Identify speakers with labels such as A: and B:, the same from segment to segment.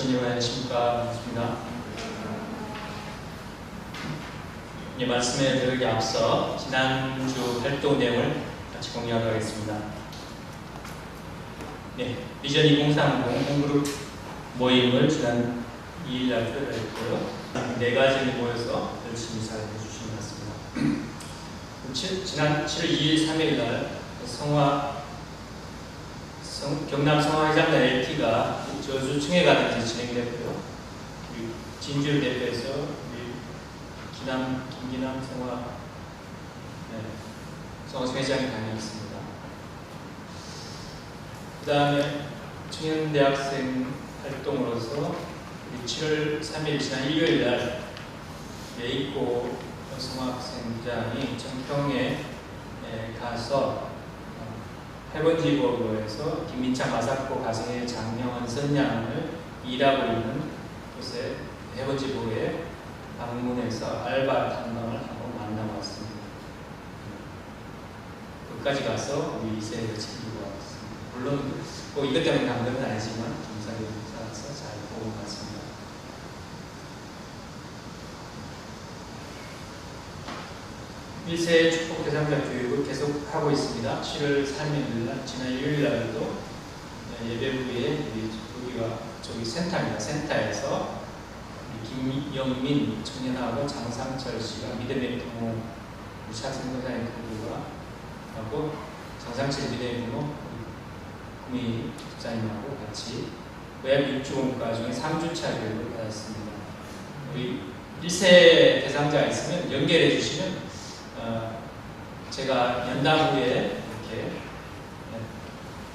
A: 주님 안녕하십니까. 반갑습니다. 말씀에 들어가기 앞서 지난주 활동 내용을 같이 공유하도록 하겠습니다. 비전 2030 홈그룹 모임을 지난 2일날 표현했고요. 4가지 모여서 열심히 잘 해주신 것 같습니다. 지난 7월 2일, 3일날 경남 성화회장단 LT가 저주 청해가든지 진행됐고요. 진주를 대표해서 김기남 성화회장이 다녀왔습니다. 그 다음에 청년대학생 활동으로서 7월 3일 지난 일요일날 메이코 성화학생부장이 청평에 가서 해본지법에서 김민창 마사코 가정의 장명원 선양을 일하고 있는 곳에 해본지법에 방문해서 알바 탐방을 하고 만나고 왔습니다. 끝까지 가서 우리 이세를 챙기고 왔습니다. 물론 이것 때문에 간 건 아니지만 감사히 살아서 잘 보고 갔습니다. 일세 축복 대상자 교육을 계속 하고 있습니다. 7월 3일날 지난 일요일날도 예배 후에 여기가 저기 센터입니다. 센터에서 김영민 청년하고 장상철 씨가 믿음의 부모 차승 선생님 부부가 하고 장상철 믿음의 부모 구미 집사님하고 같이 외압 육주원과 중에 3주차 교육을 받았습니다. 우리 1세 대상자가 있으면 연결해 주시면 제가 연당 후에 이렇게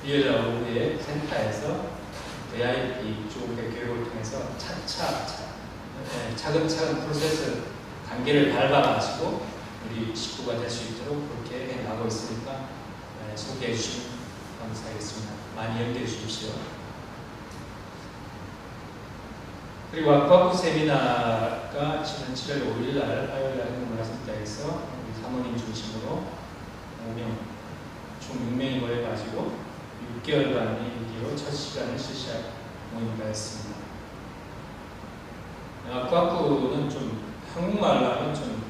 A: 일요일 오후에 센터에서 VIP 조국의 교육을 통해서 차근차근 프로세스 단계를 밟아가지고 우리 식구가 될 수 있도록 그렇게 해나가고 있으니까 소개해 주시면 감사하겠습니다. 많이 연결해 주십시오. 그리고 아쿠아쿠 세미나가 지난 7월 5일날 화요일날 행동문화센터에서 우리 사모님 중심으로 5명, 총 6명이 모여가지고 6개월간의 일기로 첫 시간을 실시한 모임을 했습니다. 아쿠아쿠는 좀 한국말로 하면 좀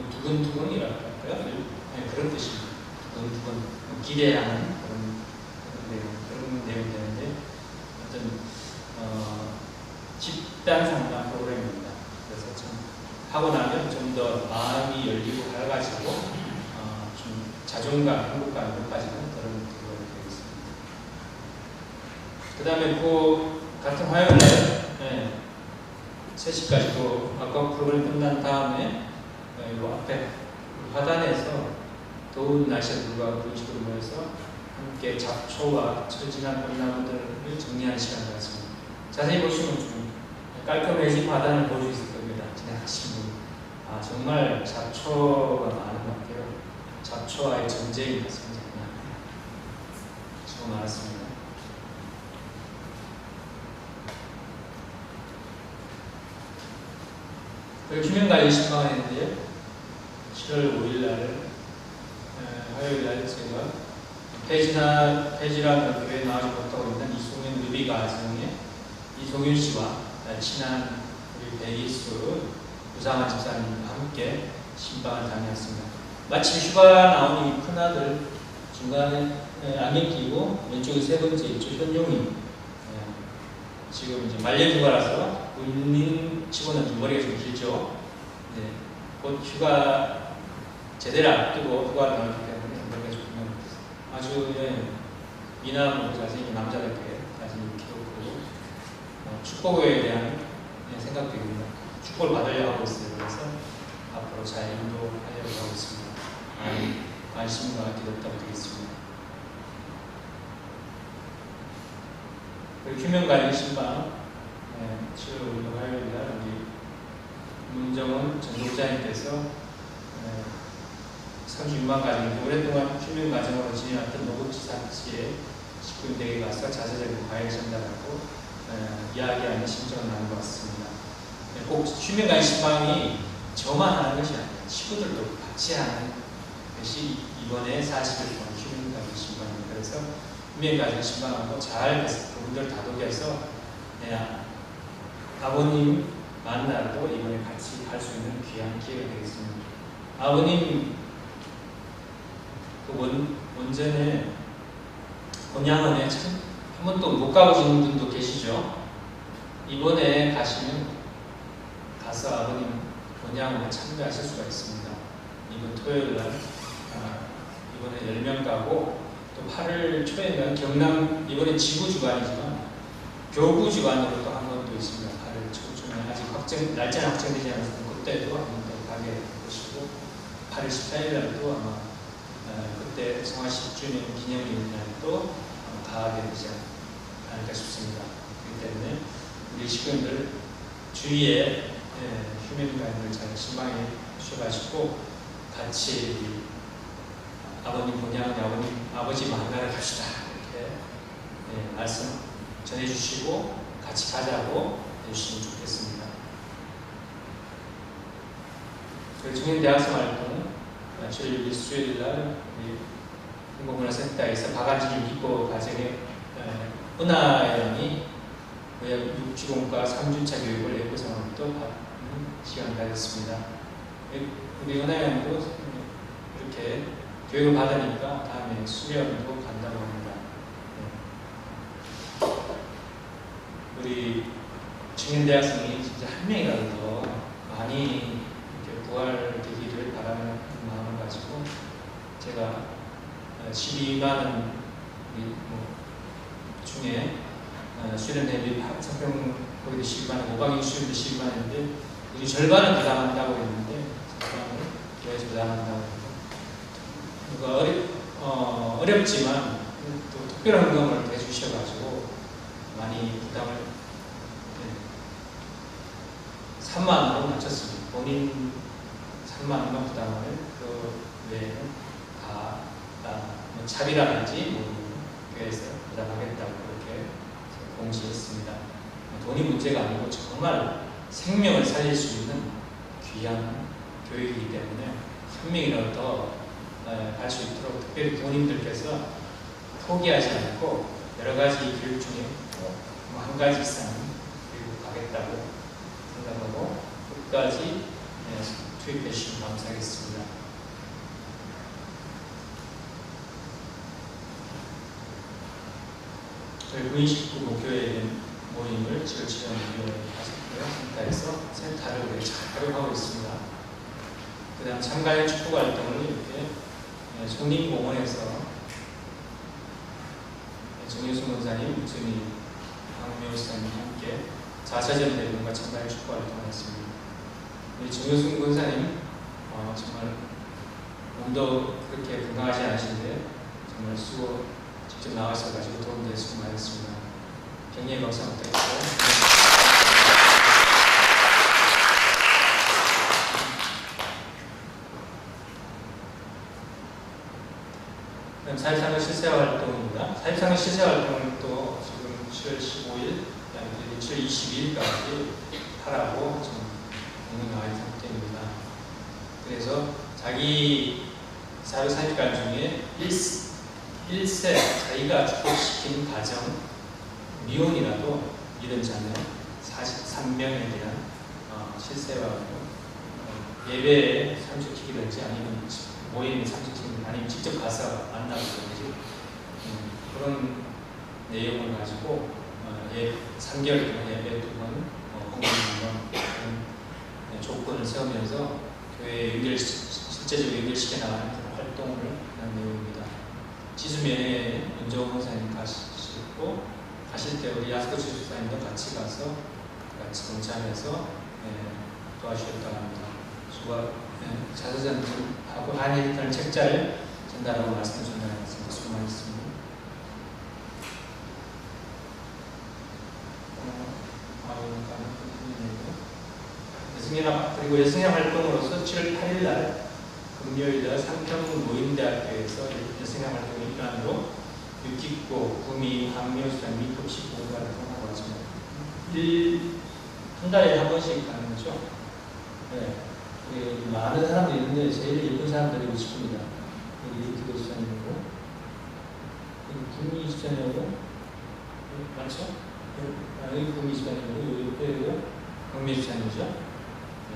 A: 두근두근이라고 할까요? 그런 뜻입니다. 두근두근 기대하는 그런 내용이 되는데 어떤 집단 상담 프로그램입니다. 그래서 좀 하고 나면 좀 더 마음이 열리고 밝아지고 좀 자존감, 행복감 높아지는 그런 프로그램이 되겠습니다. 그 다음에 그 같은 화요일날 3시까지 또 아까 프로그램 끝난 다음에 이 앞에 화단에서 더운 날씨에 불구하고 그런 식으로 모여서 함께 잡초와 처진한 꽃나무들을 정리하는 시간을 가졌습니다. 자세히 보시면 좀 깔끔해진 화단을 볼 수 있을 겁니다. 지나가신 분. 정말 잡초가 많은 것 같아요. 잡초와의 전쟁이 같습니다. 수고 많았습니다. 그리고 휴면관리 신방을 했는데요. 7월 5일날 화요일날 제가 페지라 교회에 나와서 못하고 있는 이송윤 누비 가정의 이송윤 씨와 친한 우리 베리스 우상한 집사님과 함께 신방을 다녔습니다. 마침 휴가 나온 이 큰아들 중간에 안경 끼고 왼쪽에 세 번째 있죠. 현용이 지금 이제 말년 휴가라서 본인 치고는 좀 머리가 좀 길죠. 곧 휴가 제대로 앞두고 휴가 나오기 때문에 머리가 조금 아주 미남으로 자신이 남자답게 자신이 키웠고 축복에 대한 생각도 있습니다. 축복을 받으려고 하고 있어요. 그래서 앞으로 잘 인도하려고 하고 있습니다. 관심과 기도 부탁드리겠습니다. 그리고 휴면관리 신방 7월 5일 화요일날 우리 문정원 전독자님께서 36만 가정 오랫동안 휴면 가정으로 지내왔던 노구지사지에 식구인들에게 가서 자세적인 과외 전달하고 이야기하는 심정을 나눈 것 같습니다. 꼭 휴면관리 신방이 저만 하는 것이 아니라 친구들도 같이 하는 것이 이번에 40일 동안 휴면관리 신방입니다. 그래서 휴면가정 신방하고 잘 그분들 다독여서 네, 아버님 만나러도 이번에 같이 갈 수 있는 귀한 기회가 되겠습니다. 아버님 그 원전에 본향원에 참 한 번도 못 가보신 분도 계시죠? 이번에 가시면 가서 아버님 본향원에 참배하실 수가 있습니다. 이번 토요일날 이번에 10명 가고 또 8월 초에는 경남 이번에 지구 주간이지만 교구 주간으로 또 한 번 또 있습니다. 8월 초중에 아직 날짜는 확정되지 않았으면 그때도 한 번 더 가게 되시고 8월 14일 날도 아마 그때 성화 10주년 기념일 날도 가게 되지 않을까 싶습니다. 그렇기 때문에 우리 식구들 주위에 휴면가인을 잘 신방해 주셔가지고 같이 아버님 본향 아버지 만나러 갑시다 이렇게 말씀 전해주시고 같이 가자고 해주시면 좋겠습니다. 청년대학생 활동은 주일 수요일날 공공문화센터에서 바가지를 입고 가정에 은하영이 육지공과 3주차 교육을 내구성을 또 받는 시간을 가졌습니다. 우리 은하영도 이렇게 교육을 받으니까 다음에 수련도 간다고 합니다. 우리 청년대학생이 진짜 한 명이라도 많이 이렇게 부활되기를 바라는 마음을 가지고 제가 12만 중에 수련 대비 상평 거기도 12만, 5강인 수련도 12만인데 이 절반은 부담한다고 했는데 절반을 교회에서 부담한다고 했고 어렵지만 또 특별한 헌금을 해주셔가지고 많이 부담을 3만 원으로 맞췄습니다. 본인 3만 원만 부담을 그 외에는 다 차비라든지 교회에서 부담하겠다고 그렇게 공지했습니다. 돈이 문제가 아니고 정말 생명을 살릴 수 있는 귀한 교육이기 때문에 한 명이라도 더 갈 수 있도록 특별히 부모님들께서 포기하지 않고 여러 가지 교육 중에 한 가지 이상은 교육 가겠다고 생각하고 끝까지 투입해 주시면 감사하겠습니다. 저희 구인식구 목교회 모임을 7월 7일 목요일에 하셨고요. 센터에서 센터를 잘 활용하고 있습니다. 그 다음 참가형 축구 활동을 이렇게 송림공원에서 정효순 권사님, 목사님, 황명호 시사님과 함께 자사전 대회과 참가형 축구 활동을 했습니다. 우리 정효순 권사님 정말 몸도 그렇게 건강하지 않으신데 정말 수고 직접 나와셔가지고 도움될 수고 많았습니다. 격려의 박수 부탁드리고 사회상의 실세화 활동입니다. 사회상의 실세화 활동은 또 지금 7월 15일, 7월 22일까지 하라고 지금 공문 나와 있는 상태입니다. 그래서 자기 사회사회관 중에 1세 자기가 축복시킨 가정, 미혼이라도 이런 자녀 43명에 대한 실세화하고 예배에 참석시키든지 아니면 모임에 참석시키든지 아니면 직접 가서 만나보든지 그런 내용을 가지고 3개월 동안 예배 2번, 공연 2번 그런 조건을 세우면서 교회에 실제적으로 연결시켜 나가는 그런 활동을 하는 내용입니다. 지수면에 윤정호 목사님 가시고 가실 때 우리 야스코 지수사님도 같이 가서 같이 동참해서 도와주셨다고 합니다. 수고 자서전하고 한일편 책자를 전달하고 말씀을 전달하겠습니다. 수고 많으셨습니다. 그리고 여승회 활동으로서 7월 8일날 금요일날 상평 노인대학교에서 여승회 활동의 일환으로 유키코, 구미, 황묘수장, 미급식 공부를 통하고 왔습니다. 한 달에 한 번씩 가는 거죠. 네. 많은 사람들이 있는데 제일 예쁜 사람들이 50분입니다. 여기 유키코 수장님이고 구미 수장님하고 맞죠? 여기 국민집사님이고 옆에가 국민집사님이죠. 네.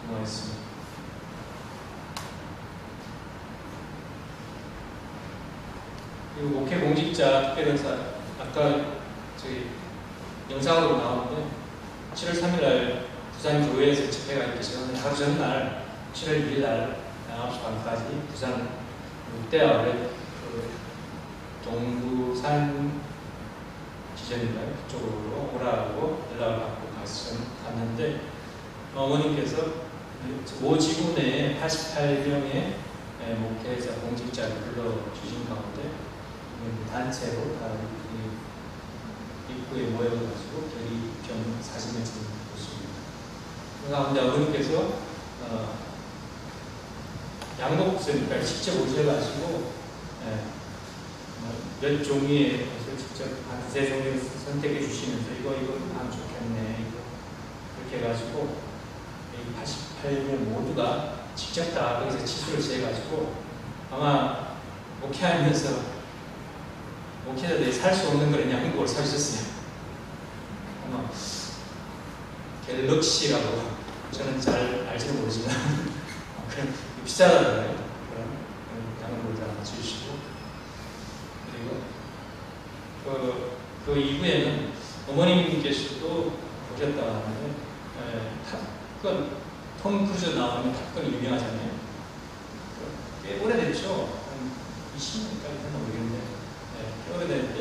A: 수고하셨습니다. 그리고 목회 공직자 특별연사 아까 저희 영상으로 나오는데 7월 3일날 부산 교회에서 집회가 있기 전에 하루 전날 7월 1일날 9시 반까지 부산 롯데아울렛 동부산 지점인가요? 그쪽으로 오라고 연락을 받고 갔는데 어머님께서 모 지구 내에 88명의 목회자 공직자를 불러주신 가운데 단체로 다 입구에 모여가지고 결의견 사진을 찍는 모습입니다. 그 가운데 어머님께서 양복선까지 직접 오셔가지고 몇 종류의 것을 직접 한 세 종류를 선택해 주시면서 이거 하면 좋겠네 그렇게 해가지고 88명 모두가 직접 다 거기서 치수를 재가지고 아마 목회하면서 목회자들이 살 수 없는 그런 양복을 사주셨어요. 아마 갤럭시라고 저는 잘 알지는 모르지만 그런 비싸다잖아요. 그런 양복을 다 주시고 그리고 그 이후에는 어머님께서도 오셨다고 하는데 탑건 톰 크루즈 나오는 탑건이 유명하잖아요. 꽤 오래됐죠. 한 20년까지 했나 모르겠는데 꽤 오래됐는데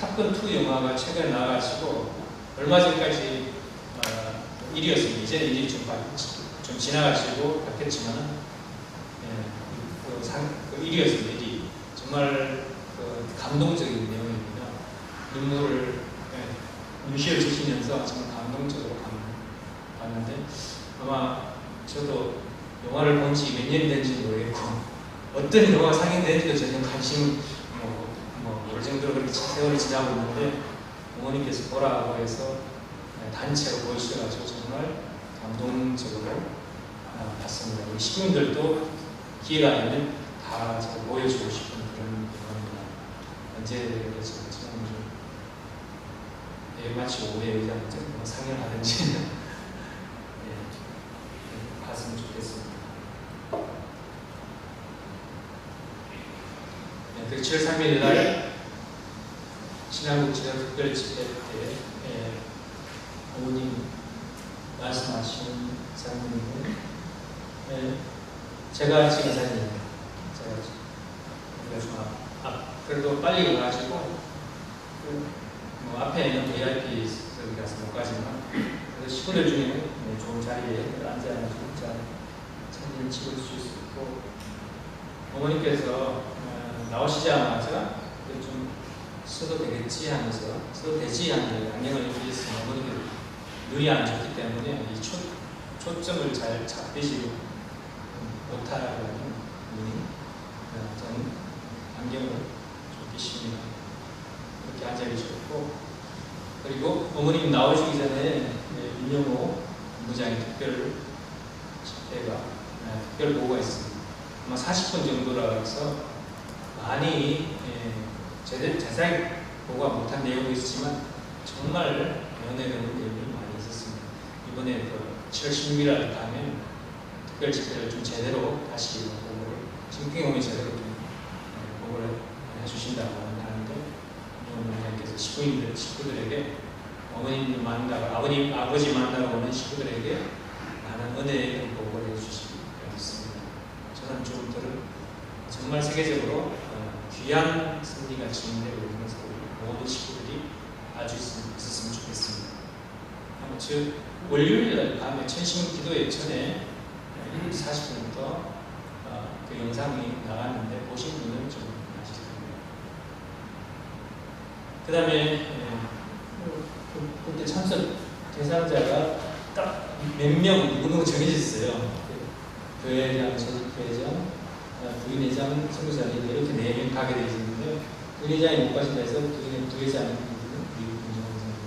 A: 탑건2 영화가 최근에 나와가지고 얼마 전까지 1위였습니다. 이제는 이제 좀 지나가시고 바뀌었지만 그 1위였습니다. 1위. 정말 감동적인 내용입니다. 눈물을 눈시를 주시면서 정말 감동적으로 봤는데 아마 저도 영화를 본 지 몇 년이 된지 모르겠고 어떤 영화가 상영되는지도 전혀 관심 모를 정도로 그렇게 세월이 지나고 있는데 어머님께서 보라고 해서 단체로 보여주셔가지고 정말 감동적으로 봤습니다. 우리 시민들도 기회가 되면 다 보여주고 싶은 그런 영화입니다. 언제 내일 마치 오후에 의자 상영하든지 봤으면 좋겠습니다. 그 7월 3일 날 신한국지사 특별집회 때 어머님 말씀하신 장면은 제가 찍은 사진입니다. 그래도 빨리 와가지고 앞에 있는 VIP석이라서 못 가지만 그래도 식구들 중에는 좋은 자리에 앉아가지고 사진을 찍을 수 있었고 어머님께서 나오시자마자 좀 써도 되겠지 하면서 써도 되지 하는데 안경을 끼셨으면 어머니가 눈이 안 좋기 때문에 이 초점을 잘 잡히지 못하는 눈이 저는 안경을 좀 끼십니다. 그렇게 앉아 계셨고 그리고 어머님 나오시기 전에 윤영호 본부장의 특별 집회가 특별 보고가 있습니다. 아마 40분 정도라 해서 많이 자세히 보고가 못한 내용도 있었지만 정말 연애되는 내용이 많이 있었습니다. 이번에 7월 16일 가면 특별 집회를 좀 제대로 다시 보고를 심경영이 제대로 좀 보고를 해주신다고 하는데 어머님께서 식구들에게 어머님 만나고 아버지 만나러 오는 식구들에게 많은 은혜의 보고를 해주시기 바랍니다. 저는 조금들은 정말 세계적으로 귀한 승리가 진행되고 있는 것을 모든 식구들이 알수 있었으면 좋겠습니다. 즉 월요일 밤에 천심 기도회 전에 1시 40분부터 그 영상이 나갔는데 보신 분은 좀 아실 겁니다. 그 다음에 그때 참석 대상자가 딱 몇 명 누구누구 정해졌어요. 교회장, 전국교회장, 부인회장, 선교사님 이렇게 4명 가게 되어 있는데 부인회장이 못 가신다 해서 부회장이 미국 군정원장으로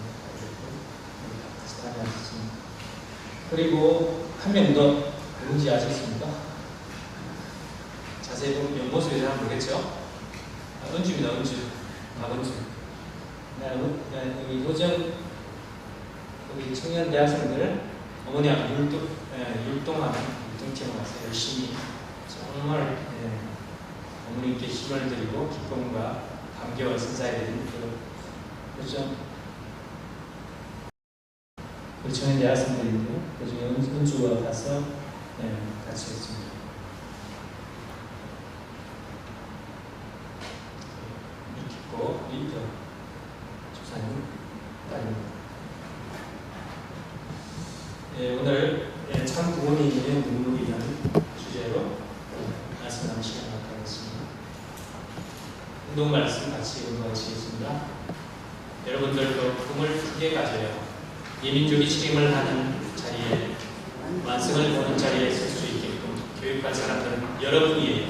A: 같이 다녀왔습니다. 그리고 한 명 더 누군지 아시겠습니까? 자세히 보면 옆모습이 잘 모르겠죠? 은주입니다. 은주. 박은주. 여기 도전 우리 청년 대학생들 어머니하고 율동하는 율동팀에 와서 열심히 정말 어머니께 힘을 드리고 기쁨과 감격을 선사해드리는 그런 우리 청년 대학생들인데요. 그중에 은주가 가서 같이 했습니다. 이기고 리더 주사님 딸입니다. 오늘 참 부모님의 눈물이라는 주제로 말씀 나누는 시간을 갖도록 하겠습니다. 운동 말씀 같이 운동하시겠습니다. 여러분들도 꿈을 크게 가져요. 예민족이 책임을 하는 자리에 완성을 보는 자리에 설 수 있게끔 교육할 사람들은 여러분이에요.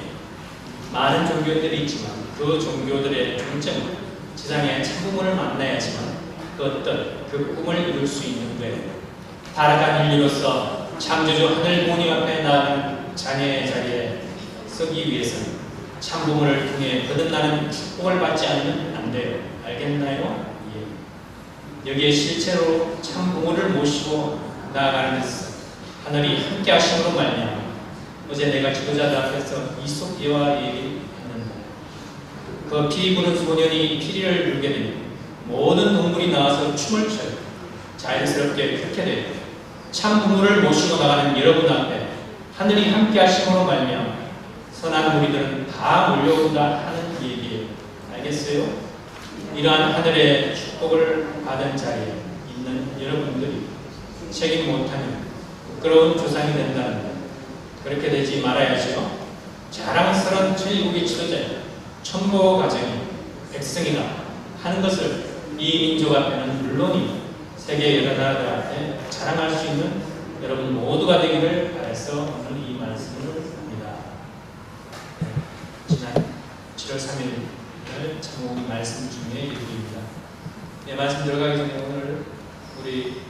A: 많은 종교들이 있지만 그 종교들의 중점은 세상에 참부모를 만나야지만 그 어떤 그 꿈을 이룰 수 있는 거예요. 타락한 인류로서 창조주 하늘 부모님 앞에 나아가는 자녀의 자리에 서기 위해서는 참부모를 통해 거듭나는 축복을 받지 않으면 안 돼요. 알겠나요? 예. 여기에 실제로 참부모를 모시고 나아가는 데서 하늘이 함께 하심으로 말미암아 어제 내가 지도자들 앞에서 이솝예와 얘기했는데 그 피 부는 소년이 피리를 물게 되니 모든 동물이 나와서 춤을 춰요. 자연스럽게 그렇게 돼요. 참 부모를 모시고 나가는 여러분 앞에 하늘이 함께 하심으로 말미암아 선한 무리들은 다 몰려온다 하는 얘기예요. 알겠어요? 이러한 하늘의 축복을 받은 자리에 있는 여러분들이 책임 못하면 부끄러운 조상이 된다는 것. 그렇게 되지 말아야죠. 자랑스러운 천일국의 지도자, 천보 가정이 백성이다 하는 것을 이 민족 앞에는 물론이고 세계 여러 나라들 앞에 자랑할 수 있는 여러분 모두가 되기를 바라서 오늘 이 말씀을 합니다. 지난 7월 3일 참고기 말씀 중에 일부입니다. 말씀 들어가기 전에 오늘 우리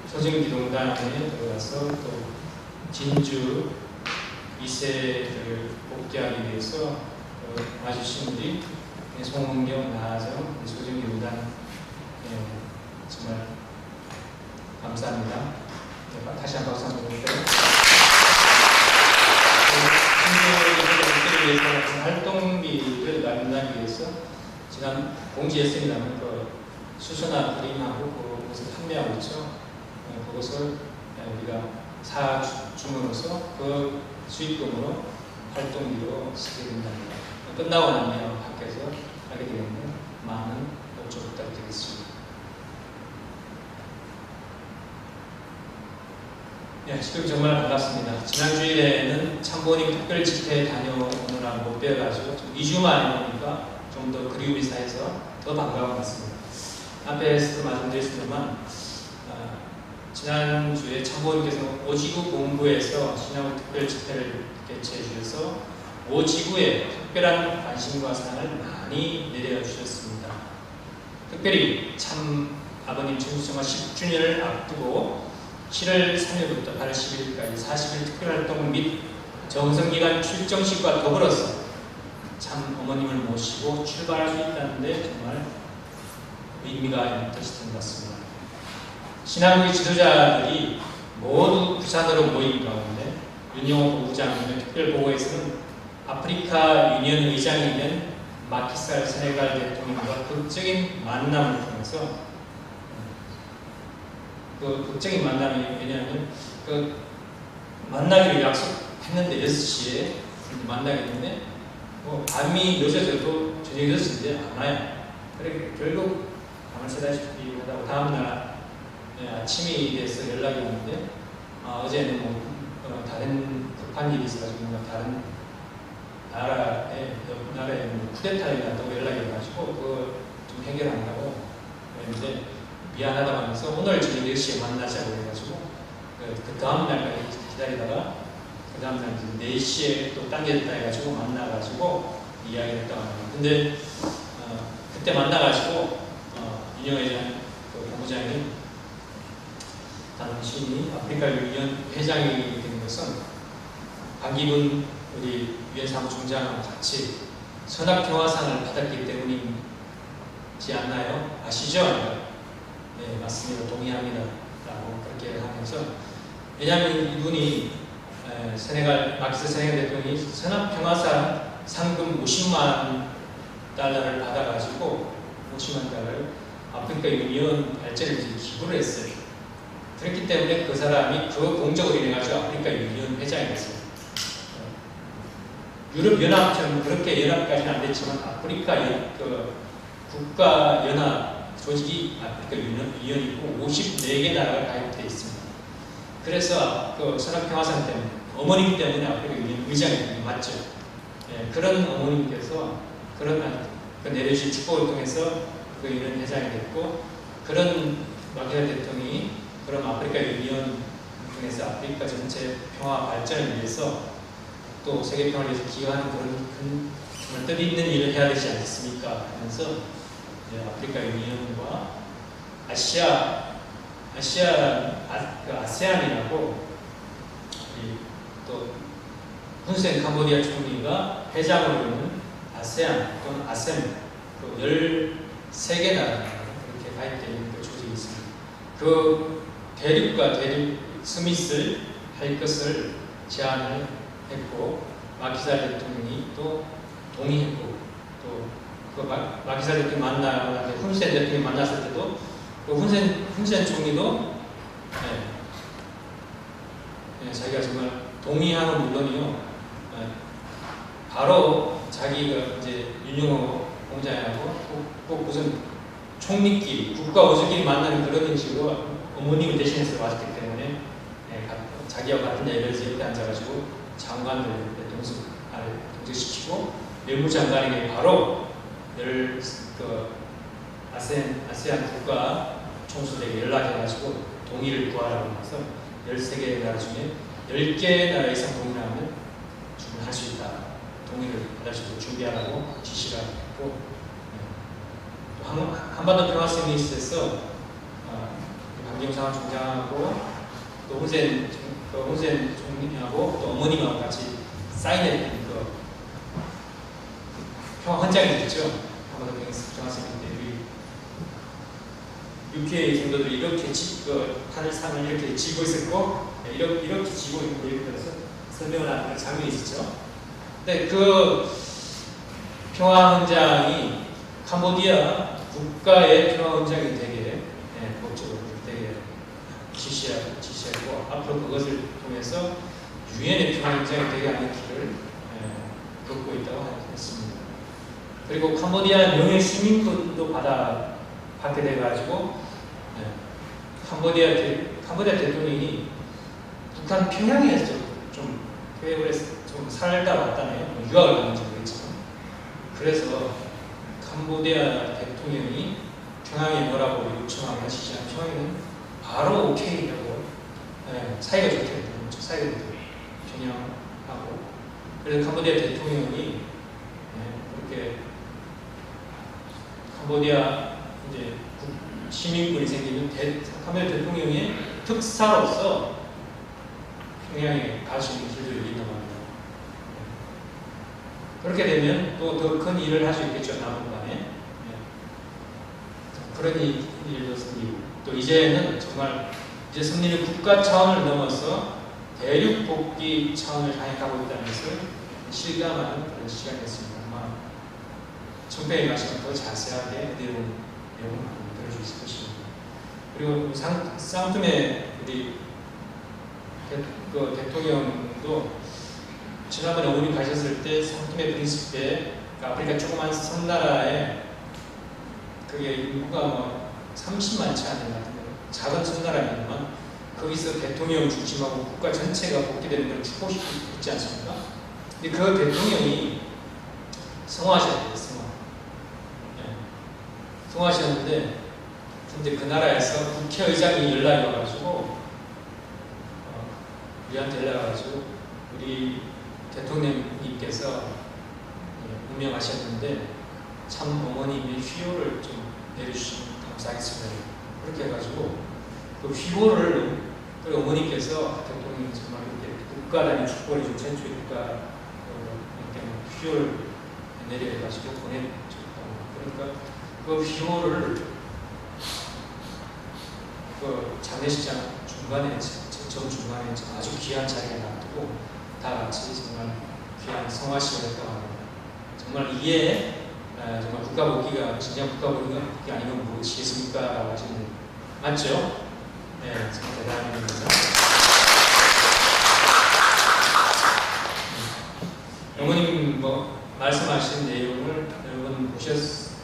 A: 소정기동단에 들어가서 또 진주 2세를 복귀하기 위해서 와주신 우리 송은경, 나하정, 소정기동단 정말 감사합니다. 다시 한 박수 한번 드릴게요. 친구들을 위해서 활동비를 마련하기 위해서 지난 공지했습니다만 그 수선화 그림하고 그것을 판매하고 있죠. 그것을 우리가 사줌으로써 그 수익금으로 활동비로 쓰게 된답니다. 끝나고 나면 밖에서 하게 되겠는데 많은 협조 부탁드리겠습니다. 지금 정말 반갑습니다. 지난 주일에는 참부모님 특별 집회 다녀오느라 못 뵈어가지고 2주 만에 보니까 좀 더 그리움이 쌓여서 더 반가운 것 같습니다. 앞에서도 말씀드렸습니다만 지난주에 참부모님께서 오지구 본부에서 신앙 특별 집회를 개최해 주셔서 오지구에 특별한 관심과 사랑을 많이 내려주셨습니다. 특별히 참 아버님 천주성화 10주년을 앞두고 7월 3일부터 8월 10일까지 40일 특별활동 및 정성기간 출정식과 더불어서 참 어머님을 모시고 출발할 수 있다는데 정말 의미가 있는 뜻이 된 것 같습니다. 신앙의 지도자들이 모두 부산으로 모인 가운데 윤영호 부부장님의 특별보고에서는 아프리카 유니언 의장이 된 마키살 세네갈 대통령과 극적인 만남을 통해서 그 극적인 만남이 왜냐하면 그 만나기로 약속했는데 6시에 만나겠는데 밤이 늦어져도 저녁 6시인데 안 와요. 그래 결국 밤을 새다시피 하다가 다음날 아침이 돼서 연락이 왔는데 어제는 다른 급한 일이 있어가지고 다른 나라에 쿠데타가 있다고 연락이 와가지고 그거 좀 해결한다고 그랬는데 미안하다고 하면서 오늘 저녁 4시에 만나자고 해가지고 그 다음날까지 기다리다가 그 다음날 4시에 또 당겼다 해가지고 만나가지고 이야기를 했다고 합니다. 근데 그때 만나가지고 윤영회 본부장이 당신이 아프리카 유니언 회장이 된 것은 박기문 우리 유엔 사무총장하고 같이 선악평화상을 받았기 때문입니다. 있지 않나요? 아시죠? 네, 맞습니다. 동의합니다. 라고 그렇게 하면서, 왜냐하면 이분이 마키스 세네갈 대통령이 선합평화상 상금 50만 달러를 받아가지고 50만 달러를 아프리카 유니온 발전을 기부를 했어요. 그렇기 때문에 그 사람이 그 공적으로 인해가지고 아프리카 유니온 회장이 됐어요. 유럽연합처럼 그렇게 연합까지는 안 됐지만 아프리카 국가연합 조직이 아프리카 유니온이고 54개 나라가 가입되어 있습니다. 그래서 그 선합평화상 때문에 어머님 때문에 아프리카 유니온 의장이 맞죠. 예, 그런 어머님께서 그런 내려주신 축복을 통해서 그 유니온 회장이 됐고, 그런 마키사 대통령이 그럼 아프리카 유니온 통해서 아프리카 전체 평화 발전을 위해서 또 세계 평화를 위해서 기여하는 그런 정말 뜻있는 일을 해야 되지 않겠습니까? 하면서 아프리카 유니온과 아세안이라고 또 훈센 캄보디아 총리가 회장으로 있는 아세안 또는 아셈 그 13개 나라 그렇게 가입되어 있는 그 조직이 있습니다. 그 대륙과 대륙 스밋을 할 것을 제안을 했고, 마키사 대통령이 또 동의했고, 또 그 마키사 대통령 만나고 훈센 대통령이 만났을 때도 그 훈센 총리도 자기가 정말 동의하는 물론이요, 바로 자기가 이제 윤용호 공장하고 꼭 무슨 총리끼리 국가 오수끼리 만나는 그런 형식으로 어머님을 대신해서 왔기 때문에 자기와 같은 레벨에서 옆에 앉아가지고 장관들 동석시키고 외무장관에게 바로 아세안 국가 총수들에게 연락해가지고 동의를 구하라고 해서 13개 나라 중에 10개 나라 이상 동의하면 할 수 있다. 동의를 받을 수 있도록 준비하라고 지시를 했고, 한반도 평화세미니스트에서 강경상 총장하고 또 훈센 총리하고 또 어머님하고 같이 사인했던 그 평화 헌장이 있죠. 한반도 평화세미니스트 UK 정도들이 이렇게 판을 상을 이렇게 쥐고 있었고, 이렇게 쥐고 있고 이렇게 해서 설명을 하는 장면이 있었죠. 근데 그 평화헌장이 캄보디아 국가의 평화헌장이 되게 법적으로 되게 지시하고 앞으로 그것을 통해서 유엔의 평화헌장이 되게 하는 길을 걷고 있다고 했습니다. 그리고 캄보디아 명예 시민권도 받게 돼가지고 캄보디아 대통령이 북한 평양에서 좀 교육을 해서 좀 살다 왔다네요. 유학을 갔는지 모르겠지만. 그래서 캄보디아 대통령이 평양에 뭐라고 요청하거나 지시한 평양은 바로 오케이라고 사이가 좋게 됐던 거죠. 사이가 좋게 평양하고. 그래서 캄보디아 대통령이 그렇게 캄보디아 이제 시민권이 생기면 캄보디아 대통령의 특사로서 평양에 갈 수 있는 길들을 열린다고 합니다. 그렇게 되면 또 더 큰 일을 할 수 있겠죠, 남북간에. 그런 일도 생기고, 또 이제는 정말 이제 승리는 국가 차원을 넘어서 대륙 복귀 차원을 향해 가고 있다는 것을 실감하는 그런 시간이었습니다. 아마 청평에 가시면 더 자세하게 내용을 들을 수 있을 것입니다. 그리고 쌍툼의 우리 대통령도 지난번에 어머니 가셨을 때 쌍툼의 프린시페 아프리카 조그만 섬나라에 그게 인구가 뭐 30만치 않는 것 같은데 작은 섬나라이지만 거기서 대통령 중심하고 국가 전체가 복귀되는 걸 축복시키고 있지 않습니까? 근데 그 대통령이 성화하셨대요. 성화하셨는데 근데 그 나라에서 국회의장이 연락이 와가지고 우리한테 연락이 와가지고 우리 대통령님께서 운명하셨는데 참 어머님의 휘호를 좀 내려주시면 감사하겠습니다. 그렇게 해가지고 그 휘호를 그 어머님께서 대통령이 정말 이렇게 국가 단위 축복을 좀 최초의 국가 휘호를 내려가지고 보내줬다고. 그러니까 그 그 휘호를 그 장례식장 중간에, 정중간에 아주 귀한 자리에 놔두고 다 같이 정말 귀한 성화식을 했다고 합니다. 정말 이게 정말 국가복귀가 진짜 국가복귀가 아니면 무엇이겠습니까? 라고 하시는, 맞죠? 네, 정말 대단한 일입니다. 어머님 말씀하신 내용을 여러분 보셨겠습니다만,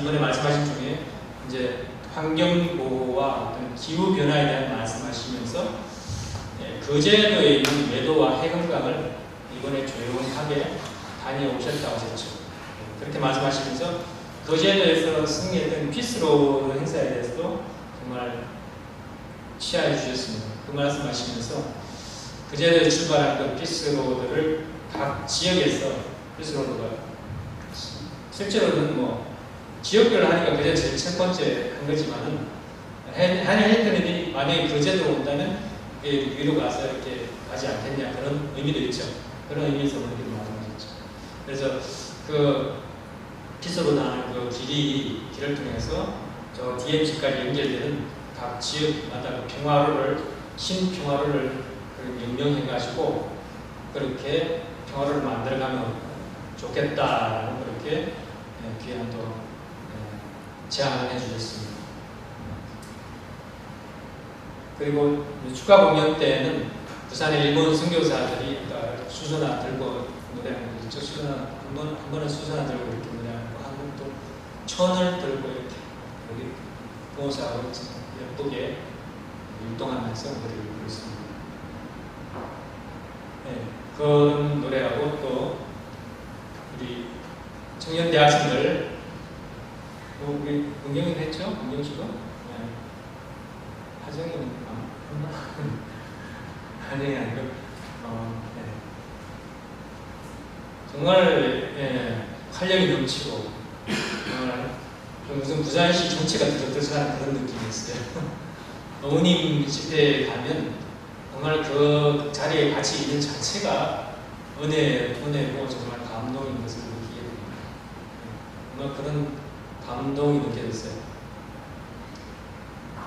A: 이번에 말씀하신 중에 이제 환경보호와 어떤 기후변화에 대한 말씀하시면서 거제도에 있는 외도와 해금강을 이번에 조용하게 다녀오셨다고 하셨죠. 그렇게 말씀하시면서 거제도에서 승리했던 피스로드 행사에 대해서도 정말 치하해 주셨습니다. 그 말씀하시면서 거제도에 출발한 그 피스로드를 각 지역에서, 피스로드가 실제로는 지역별로 하니까 그게 제일 첫 번째 한 거지만은, 한일헬스들이 만약에 거제도로 온다면 위로 가서 이렇게 가지 않겠냐, 그런 의미도 있죠. 그런 의미에서 어머니들이 말씀하셨죠. 그래서 그 피스로 나는 그 길을 통해서 저 DMZ까지 연결되는 각 지역마다 그 평화로를, 신평화로를 명명해가지고 그렇게 평화로를 만들어가면 좋겠다라는 그렇게 귀한 또 제안을 해주셨습니다. 그리고 축가 공연 때는 부산의 일본 선교사들이 수선화 들고 노래하는 거 있죠. 한 번은 수선화 들고 이렇게 노래하는 거, 한 번 또 천을 들고 이렇게 여기 봉사하고 예쁘게 율동하면서 노래를 부르고 있습니다. 네, 그 노래하고 또 우리 청년 대학생들, 우리 은경이 했죠? 은경 씨가? 네. 하정이는 하정이 아니고 네. 정말 활력이 넘치고 정말 무슨 부산시 전체가 들썩들썩하는 그런 느낌이었어요. 어머님 집회에 가면 정말 그 자리에 같이 있는 자체가 은혜고 정말 감동인 것을 느끼게 됩니다. 정말 그런 감동이 느껴졌어요.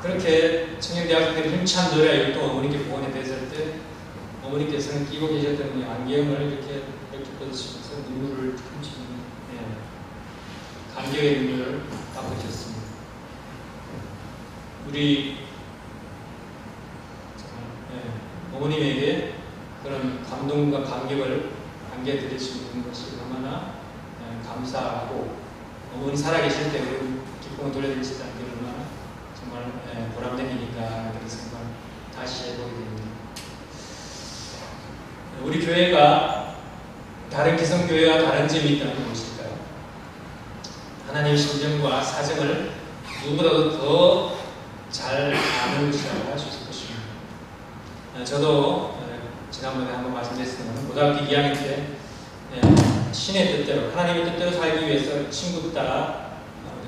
A: 그렇게 청년대학생들이 힘찬 노래 또 어머니께 보건에 대했을 때 어머니께서는 끼고 계셨던 안경을 이렇게 뻗으시면서 눈물을 훔치는 감격의 눈물을 닦으셨습니다. 우리 어머님에게 그런 감동과 감격을 안겨드릴 수 있는 것이 얼마나 감사하고, 어머니 살아계실 때 그 기쁨을 돌려드리시다는 게 얼마나 정말 보람됩니까? 그래서 정말 다시 해보게 됩니다. 우리 교회가 다른 기성교회와 다른 점이 있다는 무엇일까요? 하나님의 심정과 사정을 누구보다도 더 잘 아는 것이라고 할 수 있을 것입니다. 저도 지난번에 한번 말씀드렸습니다만, 고등학교 2학년 때 신의 뜻대로, 하나님의 뜻대로 살기 위해서 친구 따라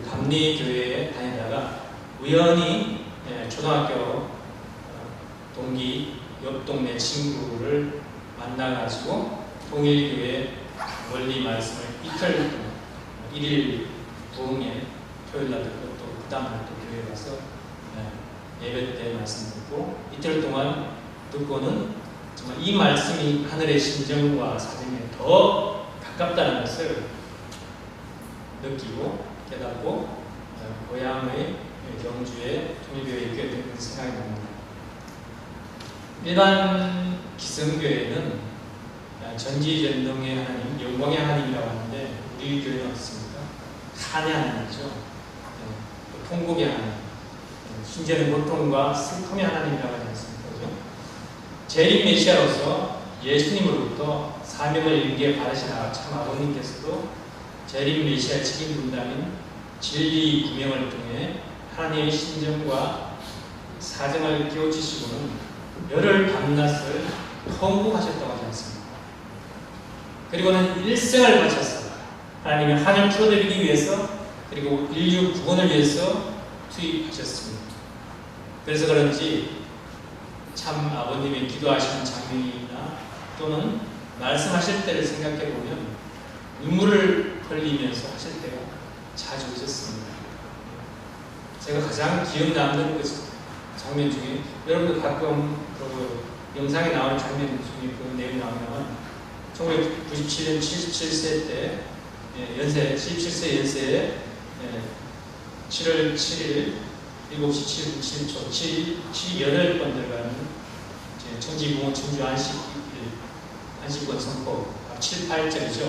A: 감리교회에 다니다가 우연히 초등학교 동기 옆 동네 친구를 만나가지고 동일교회 원리 말씀을 이틀 동안, 1일 부흥회 토요일날 듣고 또 그 다음날 또 교회 가서 예배 때 말씀 듣고 이틀 동안 듣고는 정말 이 말씀이 하늘의 심정과 사정에 더 가깝다는 것을 느끼고 깨닫고 고향의 경주에 통일교회에 있게 된 생각이 납니다. 일반 기성교회는 전지전능의 하나님, 영광의 하나님이라고 하는데 우리 교회는 어떻습니까? 한의 하나님이죠. 통곡의 하나님, 심지어는 고통과 슬픔의 하나님이라고 하지 않습니까? 그죠? 재림 메시아로서 예수님으로부터 사명을 인기에 받으신 참 아버님께서도 재림 메시아 책임 분담인 진리 구명을 통해 하나님의 심정과 사정을 깨우치시고는 열흘 밤낮을 통곡하셨다고 하지 않습니까? 그리고는 일생을 바쳐서 하나님의 한을 풀어드리기 위해서, 그리고 인류 구원을 위해서 투입하셨습니다. 그래서 그런지 참 아버님의 기도하시는 장면이나 또는 말씀하실 때를 생각해 보면 눈물을 흘리면서 하실 때가 자주 있었습니다. 제가 가장 기억 남는 그 장면 중에, 여러분도 가끔 그 영상에 나오는 장면 중에 그 내용이 나오면 1997년 77세 때 연세 77세 연세에 7월 7일 7시 7분 7초 78번 들어가는 청지공원 청주 안식권 선포 7, 8절이죠.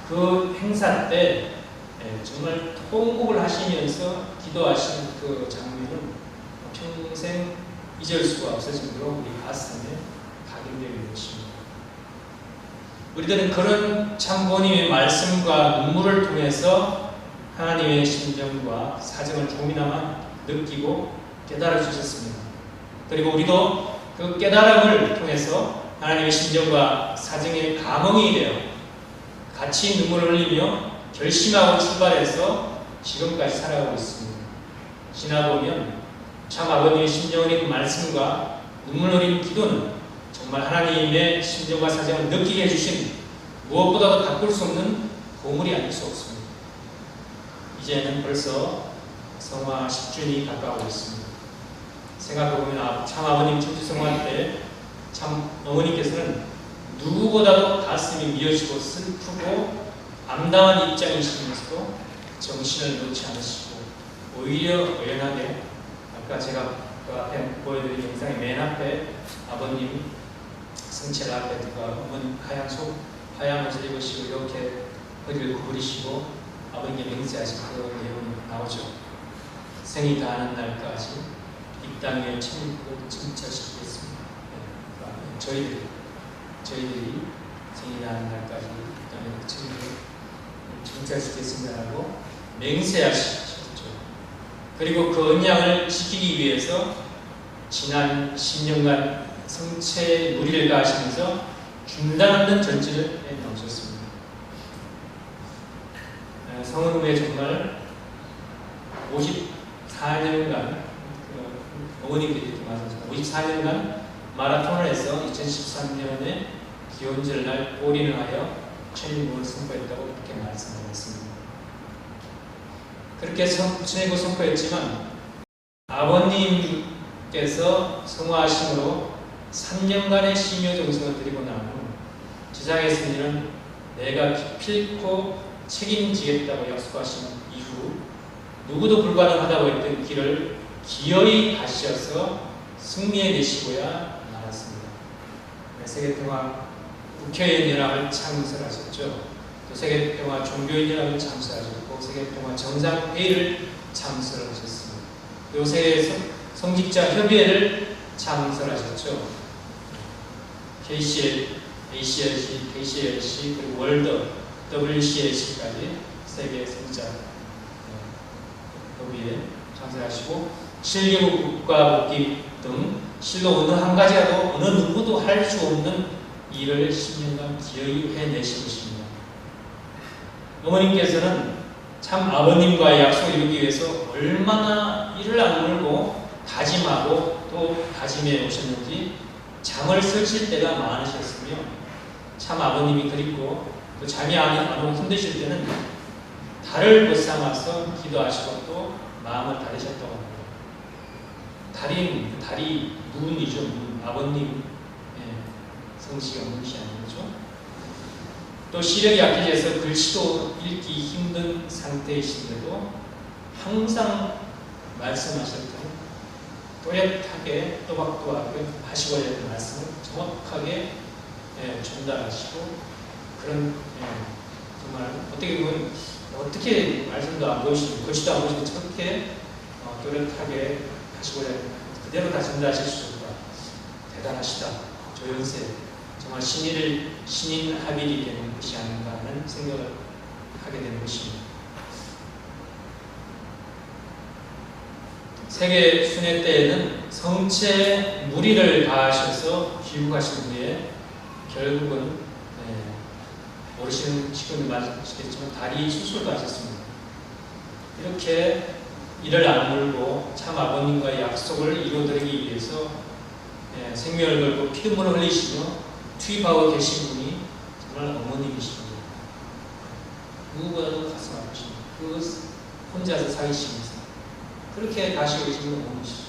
A: 그 행사 때 정말 통곡을 하시면서 기도하신 그 장면은 평생 잊을 수가 없을 정도로 우리 가슴에 각인되는 것입니다. 우리들은 그런 참부모님의 말씀과 눈물을 통해서 하나님의 심정과 사정을 조금이나마 느끼고 깨달아 주셨습니다. 그리고 우리도 그 깨달음을 통해서 하나님의 심정과 사정에 감흥이 되어 같이 눈물을 흘리며 결심하고 출발해서 지금까지 살아가고 있습니다. 지나보면 참 아버님의 심정을 읽은 말씀과 눈물 흘린 기도는 정말 하나님의 심정과 사정을 느끼게 해주신 무엇보다도 바꿀 수 없는 보물이 아닐 수 없습니다. 이제는 벌써 성화 10주년이 가까우고 있습니다. 생각해보면 참 아버님 천주 성화 때 참 어머니께서는 누구보다도 가슴이 미어지고 슬프고 암담한 입장이시면서도 정신을 놓지 않으시고 오히려 의연하게, 아까 제가 그 앞에 보여드린 영상의 맨 앞에 아버님 성체 앞에 어머니 하얀 옷을 입으시고 이렇게 허리를 구부리시고 아버님께 맹세하신 그 내용이 나오죠. 생이 다하는 날까지 이 땅에 천국을 증철시키겠습니다. 저희들이 생이 다하는 날까지 이 땅에 천국을 증철시키겠습니다라고 맹세하셨죠. 그리고 그 언약을 지키기 위해서 지난 10년간 성체의 무리를 가하시면서 중단 없는 전진을 해나오셨습니다. 성은 후에 정말 54년간 어머님들이 이렇게 말씀하셨습니다. 54년간 마라톤을 해서 2013년에 기원절날 올인을 하여 천일국을 선포했다고 이렇게 말씀하셨습니다. 그렇게 천일국 선포했지만 아버님께서 성화하심으로 3년간의 심요 정성을 드리고 난 후 지상에서 이는 내가 기필코 책임지겠다고 약속하신 이후 누구도 불가능하다고 했던 길을 기어이 가시어서 승리해내시고야 말았습니다. 세계평화 국회의원연합을 창설하셨죠. 또 세계평화 종교인연합을 창설하셨고 세계평화 정상회의를 창설하셨습니다. 또 세계 성직자협의회를 창설하셨죠. ACLC, KCLC, 그리고 월드 WCLC까지 세계 성직자 협의회 창설하시고 실기국 국가복귀 등 실로 어느 한 가지라도 어느 누구도 할 수 없는 일을 10년간 기어이 해내신 것입니다. 어머님께서는 참 아버님과의 약속을 이루기 위해서 얼마나 이를 악물고 다짐하고 또 다짐해 오셨는지 잠을 설칠 때가 많으셨으며 참 아버님이 그립고 또 잠이 안 오고 힘드실 때는 달을 벗삼아서 기도하시고 또 마음을 다리셨다고 합니다. 달이 문이죠. 문. 아버님 성씨가 문이 아니죠. 또 시력이 약해져서 글씨도 읽기 힘든 상태이신데도 항상 말씀하셨던 또렷하게 또박또박 하시고자 했던 말씀을 정확하게 전달하시고 그런 정말 어떻게 보면 어떻게 말씀도 안 보이시고 글씨도 안 보이시고 저렇게 또렷하게 하시고자 그대로 다 전달하실 수 있다. 대단하시다. 조연세 정말 신인 합일이 되는 것이 아닌가 하는 생각을 하게 되는 것입니다. 세계 순회 때에는 성체 무리를 가하셔서 귀국하신 후에 결국은 모르시는 식구들 아시겠지만 다리 수술도 하셨습니다. 이렇게 이를 악물고 참 아버님과의 약속을 이루어드리기 위해서 생명을 걸고 피눈물을 흘리시며 투입하고 계신 분이 정말 어머님이십니다. 누구보다도 가슴 아프십니다. 그 혼자서 사귀시면서 그렇게 가시고 계시는 어머니시죠.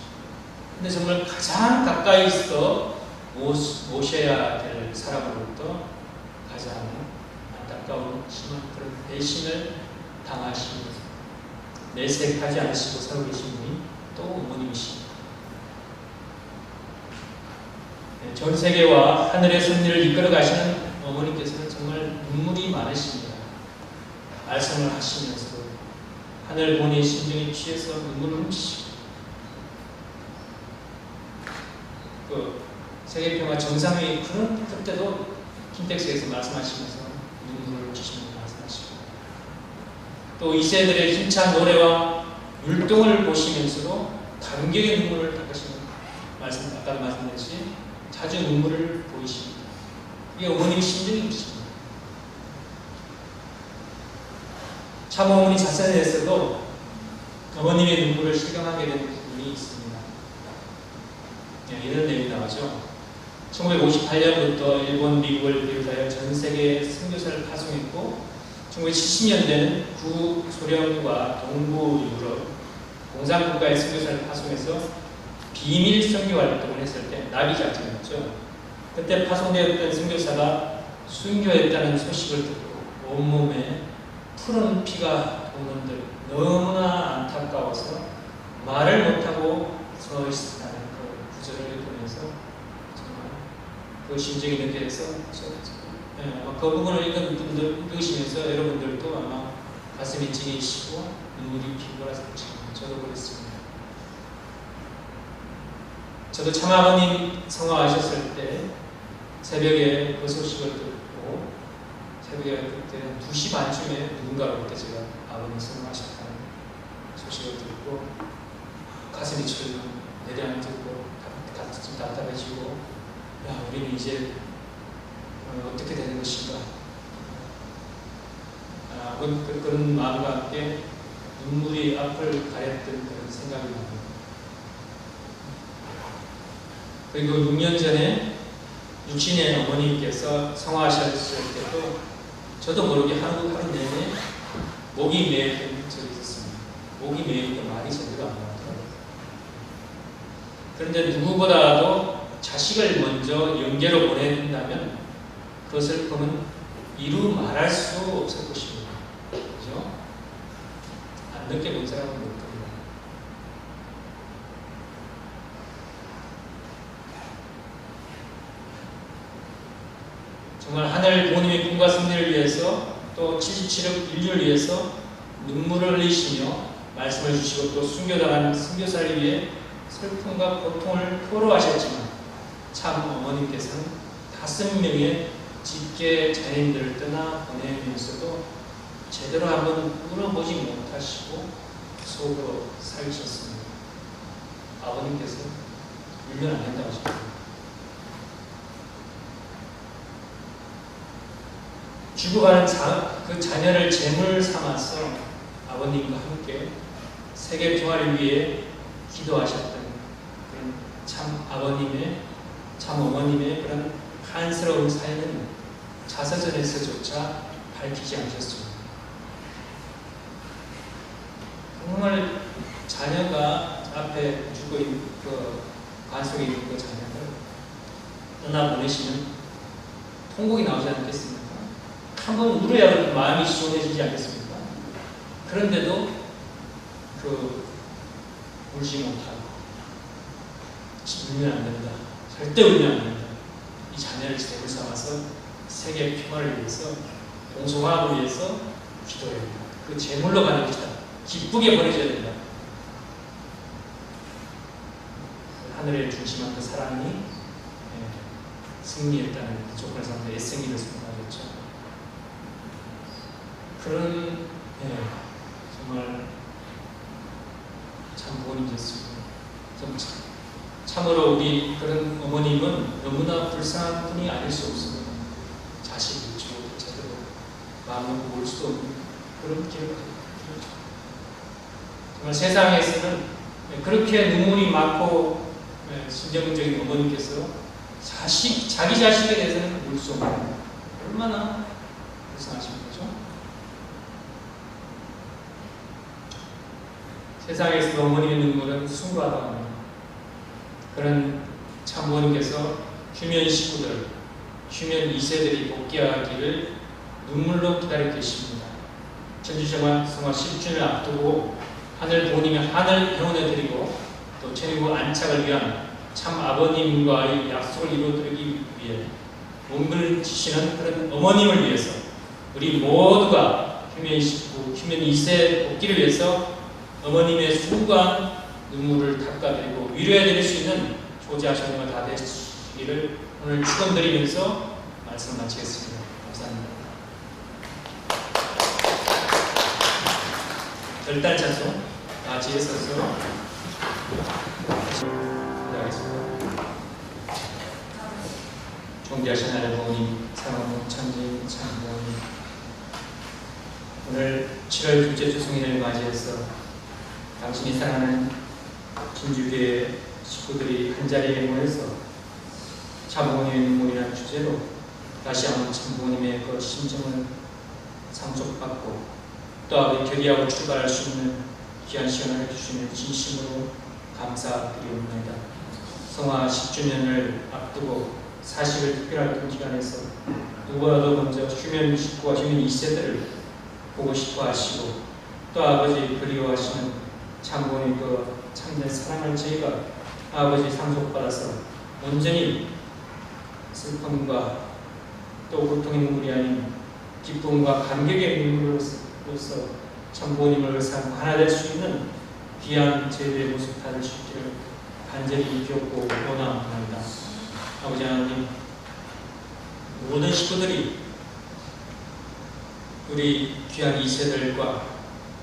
A: 근데 정말 가장 가까이서 모셔야 될 사람으로부터 가장 안타까운 심한 그런 배신을 당하시면서 내색하지 않으시고 살고 계신 분이 또 어머님이십니다. 전 세계와 하늘의 섭리를 이끌어 가시는 어머니께서는 정말 눈물이 많으십니다. 말씀을 하시면서 하늘 보니 심정이 취해서 눈물을 훔치시고 그 세계평화 정상회의 그때도 킨텍스에서 말씀하시면서 눈물을 훔치시면서 말씀하시고 또 이세들의 힘찬 노래와 율동을 보시면서도 감격의 눈물을 닦으시는 말씀, 아까 말씀드렸듯이 자주 눈물을 보이십니다. 이게 어머님의 심정이십니다. 참 어머니 자신에 대해서도 어머님의 눈물을 실감하게 되는 부분이 있습니다. 이런 내용이 나오죠. 1958년부터 일본, 미국을 비롯하여 전 세계에 선교사를 파송했고 1970년대는 구소련과 동부 유럽 공산국가의 선교사를 파송해서 비밀 선교 활동을 했을 때 나비 작전이었죠. 그때 파송되었던 선교사가 순교했다는 소식을 듣고 온몸에 푸른 피가 도는들 너무나 안타까워서 말을 못하고 서 있었다는 그 구절을 보면서 정말 그 심정이 느껴져서 그 부분을 읽으시면서 여러분들도 아마 가슴이 찡이시고 눈물이 핑거라서 저도 그랬습니다. 저도 참아버님 성화하셨을 때 새벽에 그 소식을 듣고 새벽에 그때 2시 반쯤에 누군가로부터 제가 아버님 성화하셨다는 소식을 듣고 가슴이 철렁 내려앉고 좀 답답해지고 야 우리는 이제 어떻게 되는 것인가 그런 마음과 함께 눈물이 앞을 가렸던 그런 생각이 납니다. 그리고 6년 전에 육신의 어머님께서 성화하셨을 때도 저도 모르게 하루 내내 목이 메였던 적이 있었습니다. 목이 메이니까 말이 제대로 안 나오더라고요. 그런데 누구보다도 자식을 먼저 영계로 보낸다면 그 슬픔은 이루 말할 수 없을 것입니다. 그죠? 안 느껴본 사람은 못 겁니다. 정말 하늘 부모님의 꿈과 승리를 위해서 또 77억 인류를 위해서 눈물을 흘리시며 말씀을 주시고 또 순교당한 순교사를 위해 슬픔과 고통을 토로하셨지만 참 어머님께서는 5명의 직계 자녀들을 떠나 보내면서도 제대로 한번 울어보지 못하시고 속으로 살으셨습니다. 아버님께서 울면 안 된다고 하셨습니다. 죽어가는 그 자녀를 제물 삼아서 아버님과 함께 세계 평화를 위해 기도하셨던 그런 참 아버님의, 참 어머님의 그런 한스러운 사연은 자서전에서조차 밝히지 않으셨습니다. 정말 자녀가 앞에 죽어 있는 그 관속에 있는 그 자녀를 떠나보내시면 통곡이 나오지 않겠습니까? 한번 울어야 마음이 시원해지지 않겠습니까? 그런데도 울지 못하고 울면 안 된다. 절대 울면 안 된다. 이 자녀를 제물 삼아서 세계 평화를 위해서 동성화합을 위해서 기도해야 된다. 그 제물로 가는 것이다. 기쁘게 보내줘야 된다. 하늘에 중심한 그 사랑이 승리했다는 그 조건을 삼아 애승기를 생각하겠죠. 그런 정말 참 부모님이셨습니다. 참으로 우리 그런 어머님은 너무나 불쌍한 분이 아닐 수 없습니다. 자식이 죽어도 제대로 마음 놓고 올 수도 없는 그런 기억을 정말 세상에서는 그렇게 눈물이 많고 심정적인 어머님께서 자기 자식에 대해서는 울 수 없는 얼마나 불쌍하신 거죠? 세상에서 어머님의 눈물은 숭고하다고 합니다. 그런 참부모님께서 휴면 식구들, 휴면 2세들이 복귀하기를 눈물로 기다리고 계십니다. 천주정화 성화 10주년을 앞두고 하늘 부모님의 하늘 형원을 드리고 또 천일국 안착을 위한 참 아버님과의 약속을 이루어드리기 위해 몸부림치시는 그런 어머님을 위해서 우리 모두가 휴면 식구, 휴면 2세 복귀를 위해서 어머님의 숭고한 눈물을 닦아드리고 위로해드릴 수 있는 조지하시는 다 되시기를 오늘 축원드리면서 말씀을 마치겠습니다. 감사합니다. 결단 찬송 다 같이 서서 기도하겠습니다. 존귀하신 하나님 부모님, 사랑하는 천지 참부모님, 오늘 7월 둘째 주승일을 맞이해서 당신이 사랑하는 진주교회 식구들이 한자리에 모여서 참부모님의 눈물이라는 주제로 다시 한번 참부모님의 그 심정을 상속받고 또 아버지 결의하고 출발할 수 있는 귀한 시간을 해주시는 진심으로 감사드리옵나이다. 성화 10주년을 앞두고 40일 특별활동 기간에서 누구라도 먼저 휴면 식구와 휴면 2세들을 보고 싶어 하시고 또 아버지 그리워하시는 참부모님 그 참된 사랑을 저희가 아버지 상속받아서 온전히 슬픔과 또 고통의 눈물이 아닌 기쁨과 감격의 눈물로서 참부모님을 하나 될 수 있는 귀한 제도의 모습 다들 수 있기를 간절히 비옵고 원합니다. 아버지 하나님, 모든 식구들이 우리 귀한 2세들과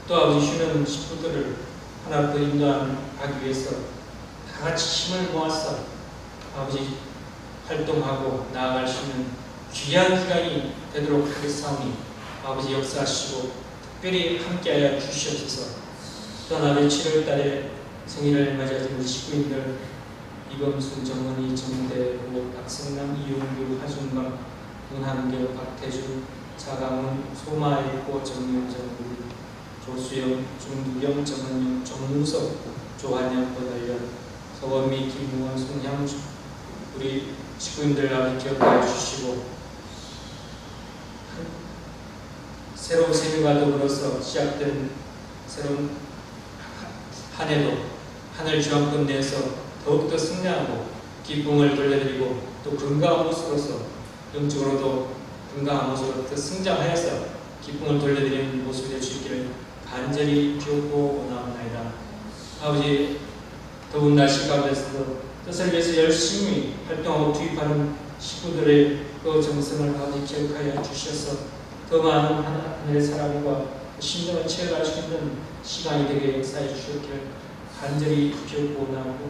A: 또 아버지 휴면 식구들을 하나 더 인도하기 위해서 다 같이 힘을 모아서 아버지 활동하고 나아갈 수 있는 귀한 기간이 되도록 하겠사오니 아버지 역사하시고 특별히 함께하여 주시옵소서. 또한 아버지 7월달에 생일을 맞이하신 우리 식구인들 이범순, 정은희, 정대호, 박성남, 이용규, 하준광, 문한결, 박태준, 자강훈, 소마일고, 정윤정, 조수영, 중두영, 정은영, 정무석, 조한영, 권월련, 서원미, 김무원, 송향주 우리 식구인들 아버지 기억하여 주시고 새로운 생일과 더불어서 시작된 새로운 한 해도 하늘 주안권 내에서 더욱더 승리하고 기쁨을 돌려드리고 또 건강한 모습으로서 영적으로도 건강한 모습으로 더 성장하여서 기쁨을 돌려드리는 모습이 될 수 있기를 간절히 비옵고 원하옵나이다. 아버지 더운 날씨 가운데서도 뜻을 위해서 열심히 활동하고 투입하는 식구들의 그 정성을 아버지 기억하여 주셔서 더 많은 하늘의 사랑과 심정을 채워갈 수 있는 시간이 되게 역사해 주셨기를 간절히 비옵고 원하고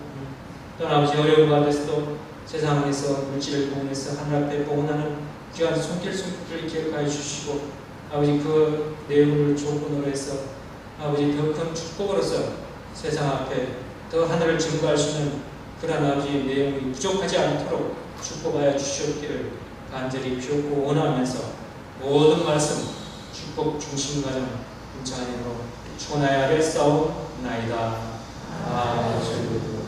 A: 또한 아버지 어려운 가운데서도 세상에서 물질을 봉헌해서 하늘 앞에 봉헌하는 귀한 손길을 기억하여 주시고 아버지 그 내용을 조건으로 해서 아버지 더 큰 축복으로서 세상 앞에 더 하늘을 증거할 수 있는 그러한 아버지의 내용이 부족하지 않도록 축복하여 주시옵기를 간절히 비옵고 원하면서 모든 말씀 축복 중심 가정 인천으로 축원하여 하겠사옵나이다. 아멘.